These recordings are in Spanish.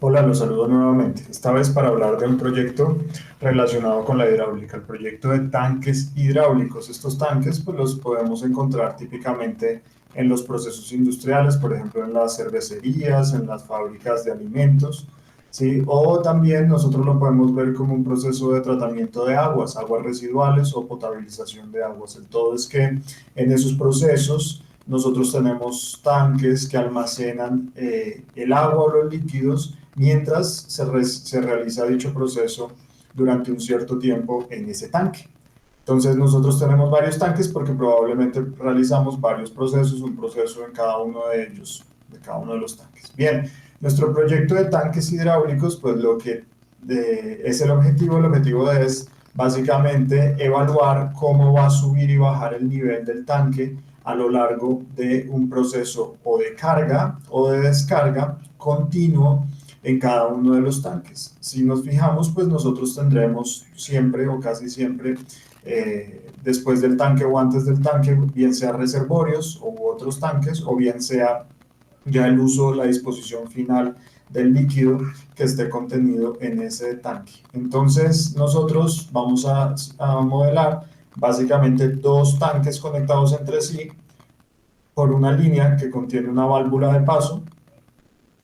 Hola, los saludo nuevamente. Esta vez para hablar de un proyecto relacionado con la hidráulica, el proyecto de tanques hidráulicos. Estos tanques pues los podemos encontrar típicamente en los procesos industriales, por ejemplo en las cervecerías, en las fábricas de alimentos, ¿sí? O también nosotros lo podemos ver como un proceso de tratamiento de aguas, aguas residuales o potabilización de aguas. El todo es que en esos procesos nosotros tenemos tanques que almacenan el agua o los líquidos mientras se realiza dicho proceso durante un cierto tiempo en ese tanque. Entonces nosotros tenemos varios tanques porque probablemente realizamos varios procesos, un proceso en cada uno de ellos, de cada uno de los tanques. Bien, nuestro proyecto de tanques hidráulicos, pues lo que es el objetivo es básicamente evaluar cómo va a subir y bajar el nivel del tanque a lo largo de un proceso o de carga o de descarga continuo en cada uno de los tanques. Si nos fijamos, pues nosotros tendremos siempre o casi siempre después del tanque o antes del tanque, bien sea reservorios u otros tanques, o bien sea ya el uso, la disposición final del líquido que esté contenido en ese tanque. Entonces, nosotros vamos a modelar básicamente dos tanques conectados entre sí por una línea que contiene una válvula de paso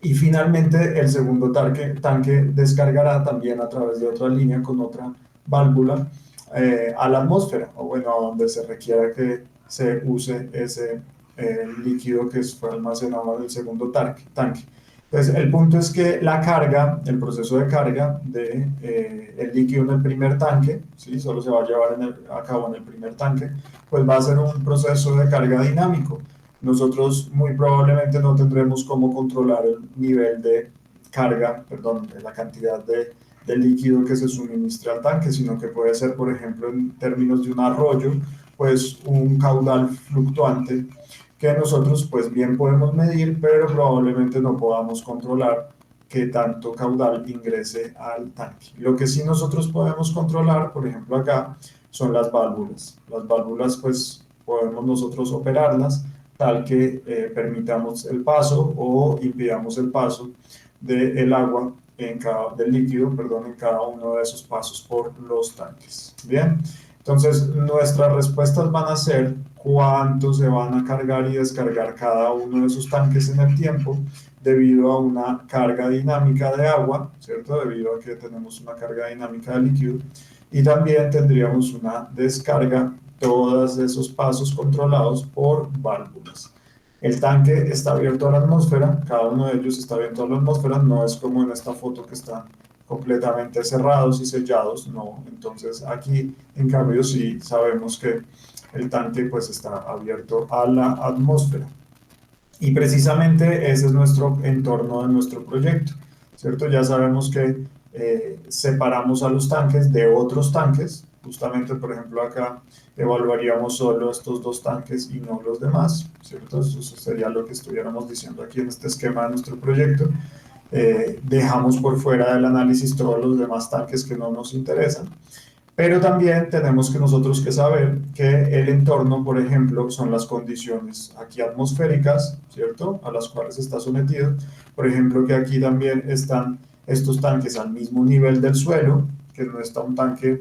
y finalmente el segundo tanque descargará también a través de otra línea con otra válvula a la atmósfera, o bueno, a donde se requiera que se use ese líquido que fue almacenado en el segundo tanque. Entonces, el punto es que la carga, el proceso de carga de el líquido en el primer tanque, ¿sí? Solo se va a llevar a cabo en el primer tanque, pues va a ser un proceso de carga dinámico. Nosotros muy probablemente no tendremos cómo controlar el nivel de carga, perdón, la cantidad de líquido que se suministra al tanque, sino que puede ser, por ejemplo, en términos de un arroyo, pues un caudal fluctuante que nosotros pues bien podemos medir, pero probablemente no podamos controlar que tanto caudal ingrese al tanque. Lo que sí nosotros podemos controlar, por ejemplo acá, son las válvulas. Las válvulas pues podemos nosotros operarlas tal que permitamos el paso o impidamos el paso del agua del líquido, perdón, en cada uno de esos pasos por los tanques. Bien, entonces nuestras respuestas van a ser cuánto se van a cargar y descargar cada uno de esos tanques en el tiempo debido a una carga dinámica de agua, ¿cierto? Debido a que tenemos una carga dinámica de líquido y también tendríamos una descarga, todos esos pasos controlados por válvulas. El tanque está abierto a la atmósfera, cada uno de ellos está abierto a la atmósfera, no es como en esta foto que están completamente cerrados y sellados, no. Entonces aquí, en cambio, sí sabemos que el tanque pues está abierto a la atmósfera. Y precisamente ese es nuestro entorno de nuestro proyecto, ¿cierto? Ya sabemos que separamos a los tanques de otros tanques, justamente, por ejemplo, acá evaluaríamos solo estos dos tanques y no los demás, ¿cierto? Eso sería lo que estuviéramos diciendo aquí en este esquema de nuestro proyecto. Dejamos por fuera del análisis todos los demás tanques que no nos interesan. Pero también tenemos que nosotros que saber que el entorno, por ejemplo, son las condiciones aquí atmosféricas, ¿cierto? A las cuales está sometido. Por ejemplo, que aquí también están estos tanques al mismo nivel del suelo, que no está un tanque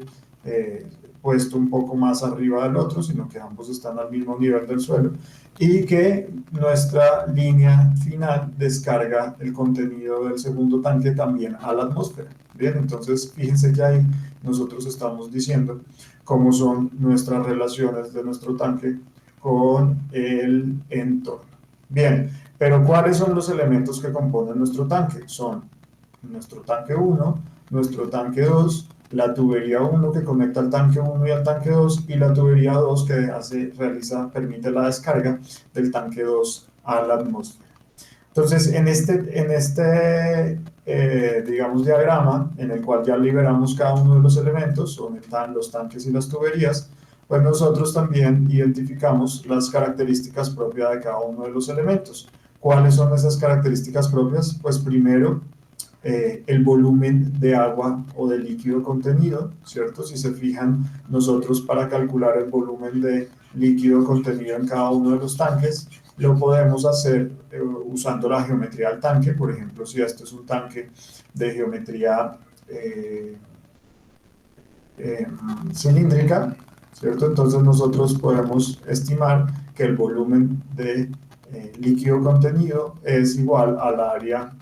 puesto un poco más arriba del otro, sino que ambos están al mismo nivel del suelo. Y que nuestra línea final descarga el contenido del segundo tanque también a la atmósfera. Bien, entonces fíjense que ahí nosotros estamos diciendo cómo son nuestras relaciones de nuestro tanque con el entorno. Bien, pero ¿cuáles son los elementos que componen nuestro tanque? Son nuestro tanque 1, nuestro tanque 2, la tubería 1 que conecta al tanque 1 y al tanque 2 y la tubería 2 que permite la descarga del tanque 2 a la atmósfera. Entonces, digamos, diagrama, en el cual ya liberamos cada uno de los elementos, donde están los tanques y las tuberías, pues nosotros también identificamos las características propias de cada uno de los elementos. ¿Cuáles son esas características propias? Pues primero, el volumen de agua o de líquido contenido, ¿cierto? Si se fijan, nosotros para calcular el volumen de líquido contenido en cada uno de los tanques, lo podemos hacer usando la geometría del tanque. Por ejemplo, si esto es un tanque de geometría cilíndrica, ¿cierto? Entonces nosotros podemos estimar que el volumen de líquido contenido es igual al área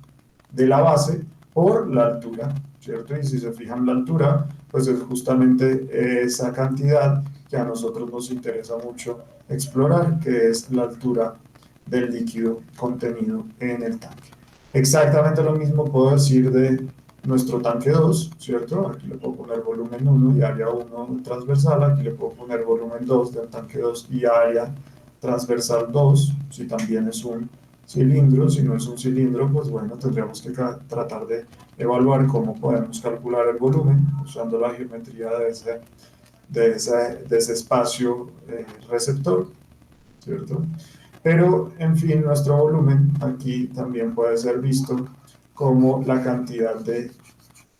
de la base por la altura, ¿cierto? Y si se fijan la altura, pues es justamente esa cantidad que a nosotros nos interesa mucho explorar, que es la altura del líquido contenido en el tanque. Exactamente lo mismo puedo decir de nuestro tanque 2, ¿cierto? Aquí le puedo poner volumen 1 y área 1 transversal, aquí le puedo poner volumen 2 del tanque 2 y área transversal 2, si también es un cilindro. Si no es un cilindro, pues bueno, tendríamos que tratar de evaluar cómo podemos calcular el volumen usando la geometría de ese espacio receptor, ¿cierto? Pero, en fin, nuestro volumen aquí también puede ser visto como la cantidad de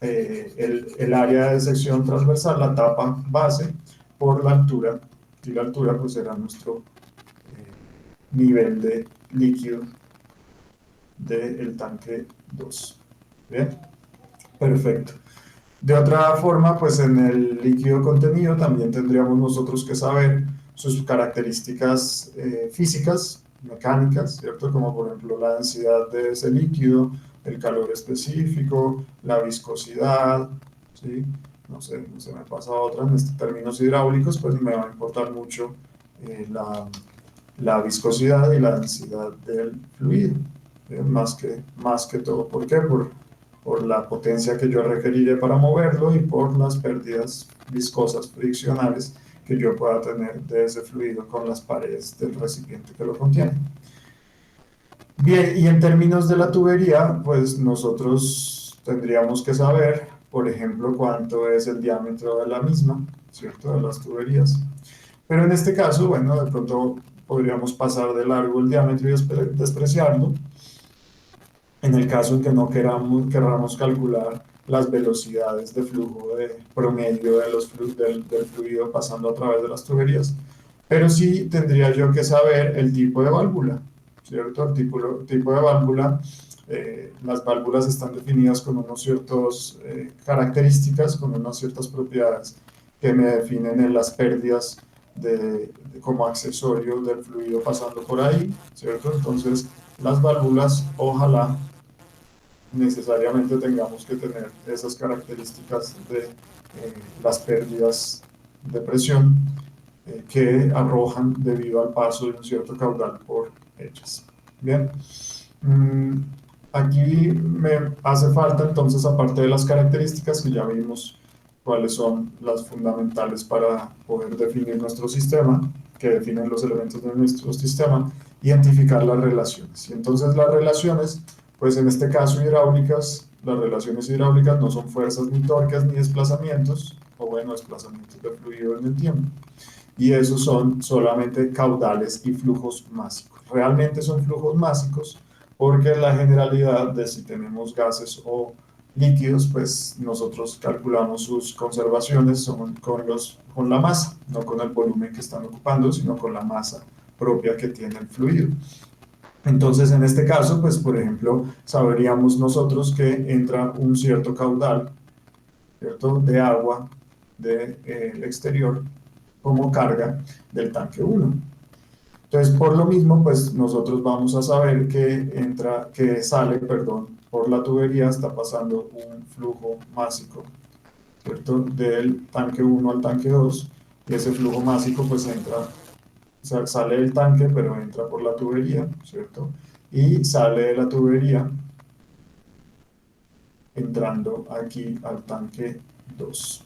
el área de sección transversal, la tapa base, por la altura, y la altura pues será nuestro nivel de líquido del tanque 2. Bien, perfecto. De otra forma, pues en el líquido contenido también tendríamos nosotros que saber sus características físicas, mecánicas, ¿cierto? Como por ejemplo la densidad de ese líquido, el calor específico, la viscosidad, ¿sí? No sé, no se me pasa otra. En estos términos hidráulicos, pues me va a importar mucho la viscosidad y la densidad del fluido, más que todo. ¿Por qué? Por la potencia que yo requeriré para moverlo y por las pérdidas viscosas friccionales que yo pueda tener de ese fluido con las paredes del recipiente que lo contiene. Bien, y en términos de la tubería, pues nosotros tendríamos que saber, por ejemplo, cuánto es el diámetro de la misma, ¿cierto? De las tuberías. Pero en este caso, bueno, de pronto podríamos pasar de largo el diámetro y despreciarlo. En el caso en que no queramos calcular las velocidades de flujo de promedio de del fluido pasando a través de las tuberías, pero sí tendría yo que saber el tipo de válvula, ¿cierto? El tipo de válvula, las válvulas están definidas con unas ciertas características, con unas ciertas propiedades que me definen en las pérdidas como accesorio del fluido pasando por ahí, ¿cierto? Entonces, las válvulas, ojalá necesariamente tengamos que tener esas características de las pérdidas de presión que arrojan debido al paso de un cierto caudal por ellas. Bien, aquí me hace falta entonces, aparte de las características que ya vimos cuáles son las fundamentales para poder definir nuestro sistema, que definen los elementos de nuestro sistema, identificar las relaciones. Y entonces las relaciones, pues en este caso hidráulicas, las relaciones hidráulicas no son fuerzas ni torques ni desplazamientos, o bueno, desplazamientos de fluido en el tiempo. Y esos son solamente caudales y flujos másicos. Realmente son flujos másicos porque la generalidad de si tenemos gases o líquidos, pues nosotros calculamos sus conservaciones con la masa, no con el volumen que están ocupando, sino con la masa propia que tiene el fluido. Entonces, en este caso, pues, por ejemplo, sabríamos nosotros que entra un cierto caudal, ¿cierto?, de agua del exterior como carga del tanque 1. Entonces, por lo mismo, pues nosotros vamos a saber que sale, perdón, por la tubería, está pasando un flujo másico, ¿cierto?, del tanque 1 al tanque 2, y ese flujo másico pues sale del tanque, pero entra por la tubería, ¿cierto? Y sale de la tubería entrando aquí al tanque 2,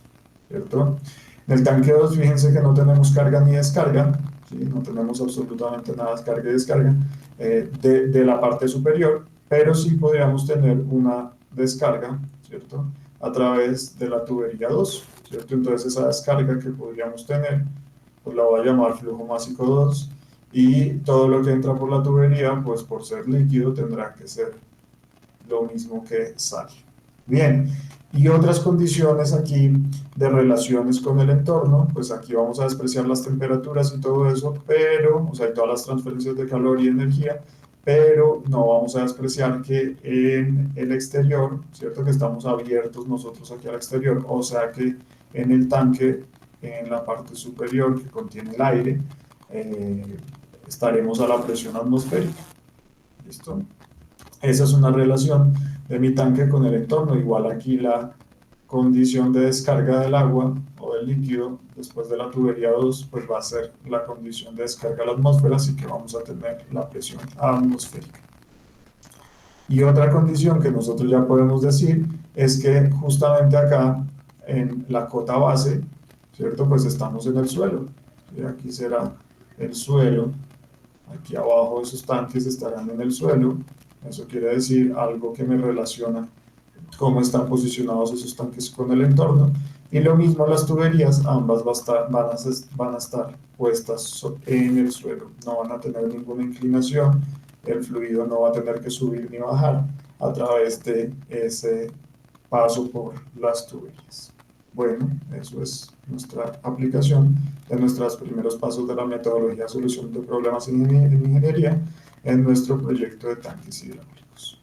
¿cierto? En el tanque 2, fíjense que no tenemos carga ni descarga, ¿sí? No tenemos absolutamente nada de carga y descarga de la parte superior, pero sí podríamos tener una descarga, ¿cierto?, a través de la tubería 2, ¿cierto? Entonces esa descarga que podríamos tener, pues la voy a llamar flujo másico 2, y todo lo que entra por la tubería, pues por ser líquido tendrá que ser lo mismo que sale. Bien, y otras condiciones aquí de relaciones con el entorno, pues aquí vamos a despreciar las temperaturas y todo eso, pero, o sea, y todas las transferencias de calor y energía, pero no vamos a despreciar que en el exterior, ¿cierto? Que estamos abiertos nosotros aquí al exterior, o sea que en el tanque, en la parte superior que contiene el aire, eh, estaremos a la presión atmosférica. ¿Listo? Esa es una relación de mi tanque con el entorno. Igual aquí la condición de descarga del agua o del líquido después de la tubería 2 pues va a ser la condición de descarga a la atmósfera, así que vamos a tener la presión atmosférica. Y otra condición que nosotros ya podemos decir es que justamente acá en la cota base, ¿cierto? Pues estamos en el suelo. Y aquí será el suelo. Aquí abajo esos tanques estarán en el suelo. Eso quiere decir algo que me relaciona cómo están posicionados esos tanques con el entorno. Y lo mismo las tuberías, ambas van a estar puestas en el suelo, no van a tener ninguna inclinación, el fluido no va a tener que subir ni bajar a través de ese paso por las tuberías. Bueno, eso es nuestra aplicación de nuestros primeros pasos de la metodología de solución de problemas en ingeniería en nuestro proyecto de tanques hidráulicos.